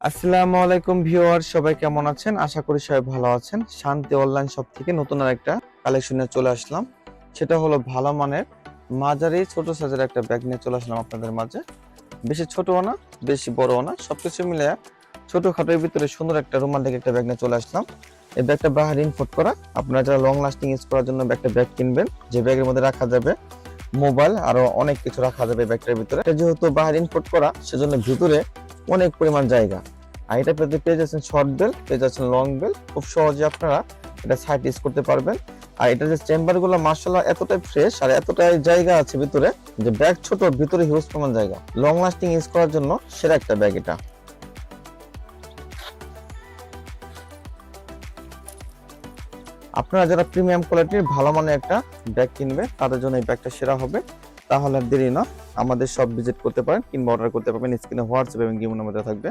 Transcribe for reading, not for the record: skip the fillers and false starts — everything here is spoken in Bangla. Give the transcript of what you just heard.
আসসালামু আলাইকুম ভিউয়ার, সবাই কেমন আছেন? আশা করি সবাই ভালো আছেন। শান্তি অনলাইন শপ থেকে নতুন আরেকটা কালেকশন নিয়ে চলে আসলাম। সেটা হলো ভালো মানের মাঝারি ছোট সাইজের একটা ব্যাগ নিয়ে চলে আসলাম আপনাদের মাঝে। বেশি ছোটও না, বেশি বড়ও না, সবকিছু মিলে ছোটখাটোর ভিতরে সুন্দর একটা রোমান্টিক একটা ব্যাগ নিয়ে চলে আসলাম। এই ব্যাগটা বাহিরে ইম্পোর্ট করা। আপনারা যারা লং লাস্টিং ইউজ করার জন্য একটা ব্যাগ কিনবেন, যে ব্যাগের মধ্যে রাখা যাবে মোবাইল আরো অনেক কিছু রাখা যাবে ব্যাগটার ভিতরে। এটা যেহেতু বাহিরে ইম্পোর্ট করা, সেজন্য ভিতরে অনেক পরিমাণ জায়গা। আর এটা পেয়ে যাচ্ছেন শর্ট বেল, পেয়ে যাচ্ছেন লং বেল। খুব সহজে আপনারা এটা সাইড ইউজ করতে পারবেন। আর এটা যে চেম্বার গুলো মার্শাল্লাহ এতটাই ফ্রেশ আর এতটাই জায়গা আছে ভিতরে, যে ব্যাগ ছোট ভিতরে হিউজ পরিমাণ জায়গা। লং লাস্টিং ইউজ করার জন্য সেরা একটা ব্যাগ এটা। আপনারা যারা প্রিমিয়াম কোয়ালিটির ভালো মানের একটা ব্যাগ কিনবে, তাদের জন্য এই ব্যাগটা সেরা হবে। তাহলে আর দেরি না, আমাদের সব ভিজিট করতে পারেন কিংবা অর্ডার করতে পারবেন। স্ক্রিনে হোয়াটসঅ্যাপ এবং ইমো নাম্বার থাকবে।